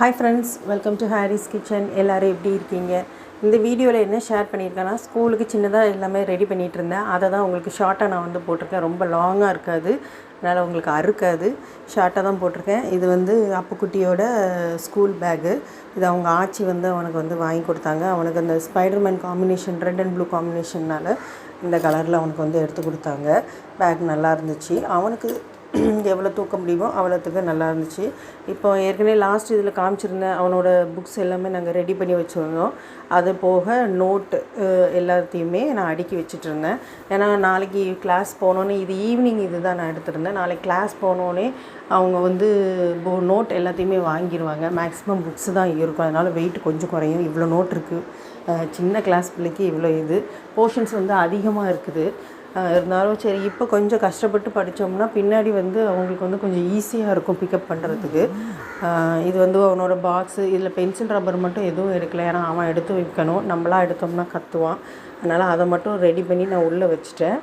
Hi friends, welcome to Harry's Kitchen. எல்லாரும் எப்படி இருக்கீங்க? இந்த வீடியோவில் என்ன ஷேர் பண்ணியிருக்கேன்னா ஸ்கூலுக்கு சின்னதாக எல்லாமே ரெடி பண்ணிகிட்டு இருந்தேன். அதை தான் உங்களுக்கு ஷார்ட்டாக நான் வந்து போட்டிருக்கேன். ரொம்ப லாங்காக இருக்காது, அதனால் உங்களுக்கு அறுக்காது, ஷார்ட்டாக தான் போட்டிருக்கேன். இது வந்து அப்புக்குட்டியோட ஸ்கூல் பேக்கு. இது அவங்க ஆச்சி வந்து அவனுக்கு வந்து வாங்கி கொடுத்தாங்க. அவனுக்கு அந்த Spiderman combination, red and blue காம்பினேஷன்னால் இந்த கலரில் அவனுக்கு வந்து எடுத்து கொடுத்தாங்க. பேக் நல்லா இருந்துச்சு. அவனுக்கு எவ்வளோ தூக்க முடியுமோ அவ்வளோத்துக்கு நல்லா இருந்துச்சு. இப்போ ஏற்கனவே லாஸ்ட் இதில் காமிச்சிருந்தேன், அவனோட புக்ஸ் எல்லாமே நாங்கள் ரெடி பண்ணி வச்சுருந்தோம். அது போக நோட்டு எல்லாத்தையுமே நான் அடுக்கி வச்சுட்ருந்தேன். ஏன்னா நாளைக்கு கிளாஸ் போனோன்னே, இது ஈவினிங் இது தான் நான் எடுத்துருந்தேன். நாளைக்கு கிளாஸ் போனோடனே அவங்க வந்து நோட் எல்லாத்தையுமே வாங்கிடுவாங்க. மேக்ஸிமம் புக்ஸ் தான் இருக்கும், அதனால் வெயிட் கொஞ்சம் குறையும். இவ்வளோ நோட் இருக்குது, சின்ன கிளாஸ் பிள்ளைக்கு இவ்வளோ இது போர்ஷன்ஸ் வந்து அதிகமாக இருக்குது. இருந்தாலும் சரி, இப்போ கொஞ்சம் கஷ்டப்பட்டு படித்தோம்னா பின்னாடி வந்து அவங்களுக்கு வந்து கொஞ்சம் ஈஸியாக இருக்கும் பிக்கப் பண்ணுறதுக்கு. இது வந்து அவனோட பாக்ஸு, இதில் பென்சில் ரப்பர் மட்டும் எதுவும் எடுக்கலை, ஏன்னா அவன் எடுத்து வைக்கணும். நம்மளாம் எடுத்தோம்னா கற்றுவான், அதனால் அதை மட்டும் ரெடி பண்ணி நான் உள்ளே வச்சுட்டேன்.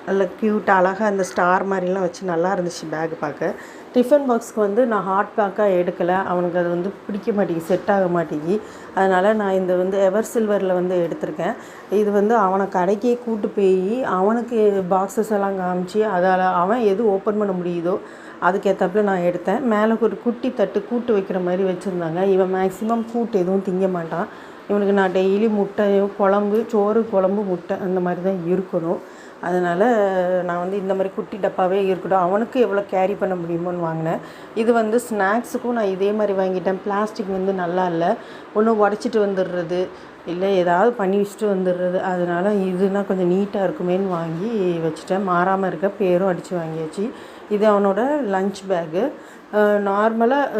நல்ல க்யூட்டாக அழகாக அந்த ஸ்டார் மாதிரிலாம் வச்சு நல்லா இருந்துச்சு பேக் பார்க்க. டிஃபன் பாக்ஸ்க்கு வந்து நான் ஹாட் பேக்காக எடுக்கலை, அவனுக்கு அது வந்து பிடிக்க மாட்டேங்கி, செட் ஆக மாட்டேங்கி. அதனால் நான் இந்த வந்து எவர் சில்வரில் வந்து எடுத்திருக்கேன். இது வந்து அவனை கடைக்கே கூட்டு போய் அவனுக்கு பாக்ஸஸ் எல்லாம் காமிச்சு அதால் அவன் எது ஓப்பன் பண்ண முடியுதோ அதுக்கேற்றப்பில் நான் எடுத்தேன். மேலே ஒரு குட்டி தட்டு கூட்டு வைக்கிற மாதிரி வச்சுருந்தாங்க. இவன் மேக்ஸிமம் கூட்டு எதுவும் திங்க மாட்டான். இவனுக்கு நான் டெய்லி முட்டையும் குழம்பு, சோறு குழம்பு முட்டை அந்த மாதிரி தான் இருக்கணும். அதனால் நான் வந்து இந்த மாதிரி குட்டி டப்பாவே இருக்கட்டும், அவனுக்கு எவ்வளோ கேரி பண்ண முடியுமோன்னு வாங்கினேன். இது வந்து ஸ்நாக்ஸுக்கும் நான் இதே மாதிரி வாங்கிட்டேன். பிளாஸ்டிக் வந்து நல்லா இல்லை, ஒன்று உடச்சிட்டு வந்துடுறது, இல்லை ஏதாவது பண்ணி வச்சுட்டு வந்துடுறது. அதனால் இதுனா கொஞ்சம் நீட்டாக இருக்குமேன்னு வாங்கி வச்சுட்டேன். மாறாமல் இருக்க பேரும் அடித்து வாங்கியாச்சு. இது அவனோட லஞ்ச் பேக்கு. நார்மலாக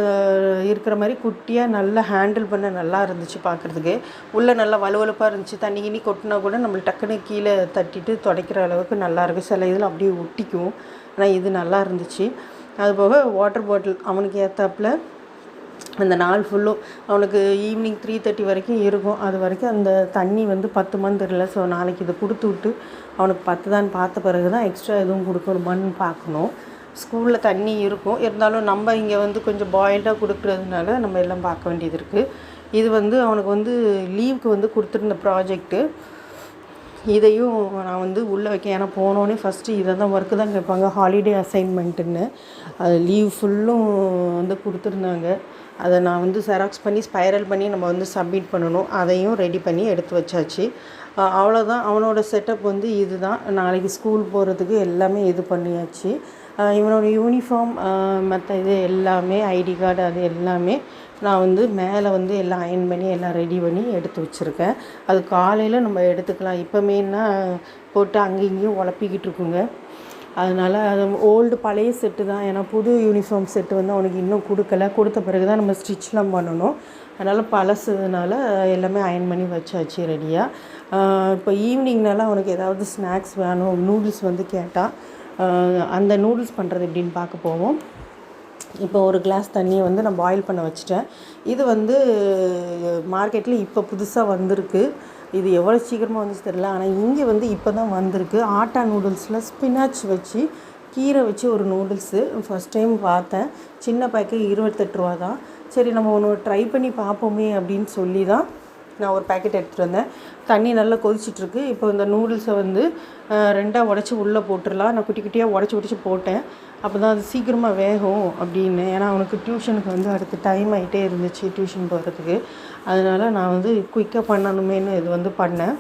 இருக்கிற மாதிரி குட்டியாக நல்லா ஹேண்டில் பண்ண நல்லா இருந்துச்சு பார்க்குறதுக்கு. உள்ளே நல்லா வலுவலுப்பாக இருந்துச்சு. தண்ணி கிண்ணி கொட்டினா கூட நம்மளுக்கு டக்குன்னு கீழே தட்டிட்டு துடைக்கிற அளவுக்கு நல்லாயிருக்கும். சில இதில் அப்படியே ஒட்டிக்கும், ஆனால் இது நல்லா இருந்துச்சு. அதுபோக வாட்டர் பாட்டில் அவனுக்கு ஏற்றாப்புல அந்த நாள் ஃபுல்லும் அவனுக்கு ஈவினிங் 3:30 வரைக்கும் இருக்கும். அது வரைக்கும் அந்த தண்ணி வந்து 10 மந்த் இல்லை. ஸோ நாளைக்கு இதை கொடுத்து விட்டு அவனுக்கு 10 தான் பார்த்த பிறகு தான் எக்ஸ்ட்ரா எதுவும் கொடுக்கணுமான்னு பார்க்கணும். ஸ்கூலில் தண்ணி இருக்கும், இருந்தாலும் நம்ம இங்கே வந்து கொஞ்சம் பாயில்டாக கொடுக்குறதுனால நம்ம எல்லாம் பார்க்க வேண்டியது இருக்குது. இது வந்து அவனுக்கு வந்து லீவுக்கு வந்து கொடுத்துருந்த ப்ராஜெக்ட்டு. இதையும் நான் வந்து உள்ளே வைக்க, ஏன்னா போனோடனே ஃபஸ்ட்டு இதை தான் ஒர்க்கு தான் கேட்பாங்க, ஹாலிடே அசைன்மெண்ட்டுன்னு. அது லீவ் ஃபுல்லும் வந்து கொடுத்துருந்தாங்க. அதை நான் வந்து செராக்ஸ் பண்ணி ஸ்பைரல் பண்ணி நம்ம வந்து சப்மிட் பண்ணணும். அதையும் ரெடி பண்ணி எடுத்து வச்சாச்சு. அவ்வளோதான். அவனோட செட்டப் வந்து இது தான். நாளைக்கு ஸ்கூல் போகிறதுக்கு எல்லாமே இது பண்ணியாச்சு. இவனோட யூனிஃபார்ம், மற்ற இது எல்லாமே, ஐடி கார்டு, அது எல்லாமே நான் வந்து மேலே வந்து எல்லாம் அயன் பண்ணி எல்லாம் ரெடி பண்ணி எடுத்து வச்சுருக்கேன். அது காலையில் நம்ம எடுத்துக்கலாம். இப்போமேனா போட்டு அங்கேயும் இங்கேயும் உழப்பிக்கிட்டு இருக்குங்க. அதனால் அது ஓல்டு பழைய செட்டு தான். ஏன்னா புது யூனிஃபார்ம் செட்டு வந்து அவனுக்கு இன்னும் கொடுத்த பிறகு தான் நம்ம ஸ்டிச்லாம் பண்ணணும். அதனால் பழசுனால எல்லாமே அயன் பண்ணி வச்சாச்சு ரெடியாக. இப்போ ஈவினிங்னால அவனுக்கு ஏதாவது ஸ்நாக்ஸ் வேணும், நூடுல்ஸ் வந்து கேட்டால் அந்த நூடுல்ஸ் பண்ணுறது எப்படின்னு பார்க்க போவோம். இப்போ ஒரு கிளாஸ் தண்ணியை வந்து நான் பாயில் பண்ண வச்சுட்டேன். இது வந்து மார்க்கெட்டில் இப்போ புதுசாக வந்திருக்கு. இது எவ்வளோ சீக்கிரமாக வந்துச்சு தெரியல, ஆனால் இங்கே வந்து இப்போ தான் வந்திருக்கு. ஆட்டா நூடுல்ஸில் ஸ்பினாச் வச்சு கீரை வச்சு ஒரு நூடுல்ஸு ஃபஸ்ட் டைம் பார்த்தேன். சின்ன பேக்கெட் 28 ரூபா தான். சரி நம்ம ஒன்று ட்ரை பண்ணி பார்ப்போமே அப்படின்னு சொல்லி தான் நான் ஒரு பேக்கெட் எடுத்துகிட்டு வந்தேன். தண்ணி நல்லா கொதிச்சிட்ருக்கு. இப்போ இந்த நூடுல்ஸை வந்து 2ஆக உடச்சி உள்ளே போட்டுடலாம். நான் குட்டி குட்டியாக உடச்சி போட்டேன், அப்போ தான் அது சீக்கிரமாக வேகும் அப்படின்னு. ஏன்னா அவனுக்கு டியூஷனுக்கு வந்து அடுத்து டைம் ஆகிட்டே இருந்துச்சு டியூஷன் போகிறதுக்கு. அதனால் நான் வந்து குயிக்காக பண்ணணுமேனு இது வந்து பண்ணேன்.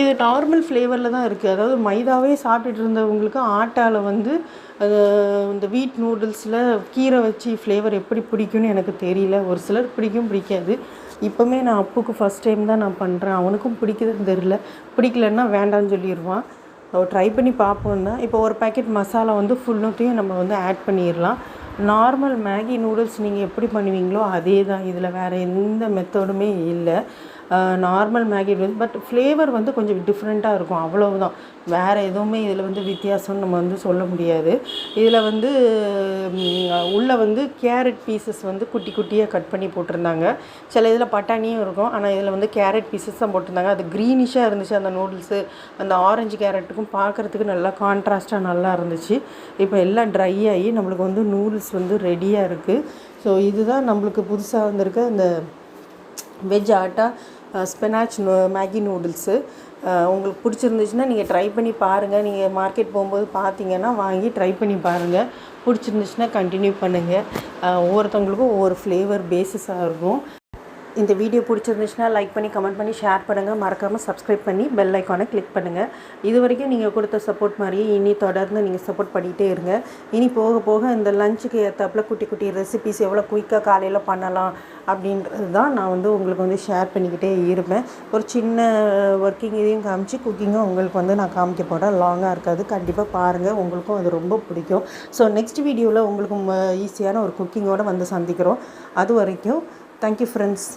இது நார்மல் ஃப்ளேவரில் தான் இருக்குது. அதாவது மைதாவே சாப்பிட்டுட்டு இருந்தவங்களுக்கு ஆட்டாவில் வந்து இந்த வீட் நூடுல்ஸில் கீரை வச்சு ஃப்ளேவர் எப்படி பிடிக்கும்னு எனக்கு தெரியல. ஒரு சிலர் பிடிக்கும், பிடிக்காது. இப்போவுமே நான் அப்புக்கு ஃபஸ்ட் டைம் தான் நான் பண்ணுறேன். அவனுக்கும் பிடிக்குதுன்னு தெரியல. பிடிக்கலன்னா வேண்டான்னு சொல்லிடுவான். ட்ரை பண்ணி பார்ப்போம் தான். இப்போ ஒரு பேக்கெட் மசாலா வந்து ஃபுல்லுத்தையும் நம்ம வந்து ஆட் பண்ணிடலாம். நார்மல் மேகி நூடுல்ஸ் நீங்கள் எப்படி பண்ணுவீங்களோ அதே தான், இதில் வேறு எந்த மெத்தடுமே இல்லை. Normal Maggi noodles. But flavour வந்து கொஞ்சம் டிஃப்ரெண்ட்டாக இருக்கும், அவ்வளவுதான். வேறு எதுவுமே இதில் வந்து வித்தியாசம்னு நம்ம வந்து சொல்ல முடியாது. இதில் வந்து உள்ளே வந்து கேரட் பீசஸ் வந்து குட்டி குட்டியாக கட் பண்ணி போட்டிருந்தாங்க. சில இதில் பட்டாணியும் இருக்கும், ஆனால் இதில் வந்து கேரட் பீசஸ் தான் போட்டிருந்தாங்க. அது க்ரீனிஷாக இருந்துச்சு அந்த நூடுல்ஸு. அந்த ஆரஞ்சு கேரட்டுக்கும் பார்க்குறதுக்கு நல்லா கான்ட்ராஸ்ட்டாக நல்லா இருந்துச்சு. இப்போ எல்லாம் ட்ரை ஆகி நம்மளுக்கு வந்து நூடுல்ஸ் வந்து ரெடியாக இருக்குது. ஸோ இதுதான் நம்மளுக்கு புதுசாக வந்திருக்க இந்த veg atta spinach Maggi noodles. உங்களுக்கு பிடிச்சிருந்துச்சுன்னா நீங்கள் ட்ரை பண்ணி பாருங்கள். நீங்கள் மார்க்கெட் போகும்போது பார்த்தீங்கன்னா வாங்கி ட்ரை பண்ணி பாருங்கள். பிடிச்சிருந்துச்சுன்னா கண்டினியூ பண்ணுங்கள். ஒவ்வொருத்தவங்களுக்கும் ஒவ்வொரு ஃப்ளேவர் பேஸஸாக இருக்கும். இந்த வீடியோ பிடிச்சிருந்துச்சுன்னா லைக் பண்ணி கமெண்ட் பண்ணி ஷேர் பண்ணுங்கள். மறக்காமல் சப்ஸ்கிரைப் பண்ணி பெல் ஐக்கானை கிளிக் பண்ணுங்கள். இது வரைக்கும் நீங்கள் கொடுத்த சப்போர்ட் மாதிரியே இனி தொடர்ந்து நீங்கள் சப்போர்ட் பண்ணிகிட்டே இருங்க. இனி போக போக இந்த லஞ்சுக்கு ஏற்றாப்புல குட்டி குட்டி ரெசிபிஸ் எவ்வளோ குயிக்காக காலையில் பண்ணலாம் அப்படின்றது தான் நான் வந்து உங்களுக்கு வந்து ஷேர் பண்ணிக்கிட்டே இருப்பேன். ஒரு சின்ன ஒர்க்கிங் இதையும் காமிச்சு குக்கிங்கும் உங்களுக்கு வந்து நான் காமிக்க போகிறேன். லாங்காக இருக்காது, கண்டிப்பாக பாருங்கள், உங்களுக்கும் அது ரொம்ப பிடிக்கும். ஸோ நெக்ஸ்ட் வீடியோவில் உங்களுக்கு ஈஸியான ஒரு குக்கிங்கோடு வந்து சந்திக்கிறோம். அது வரைக்கும் தேங்க்யூ ஃப்ரெண்ட்ஸ்.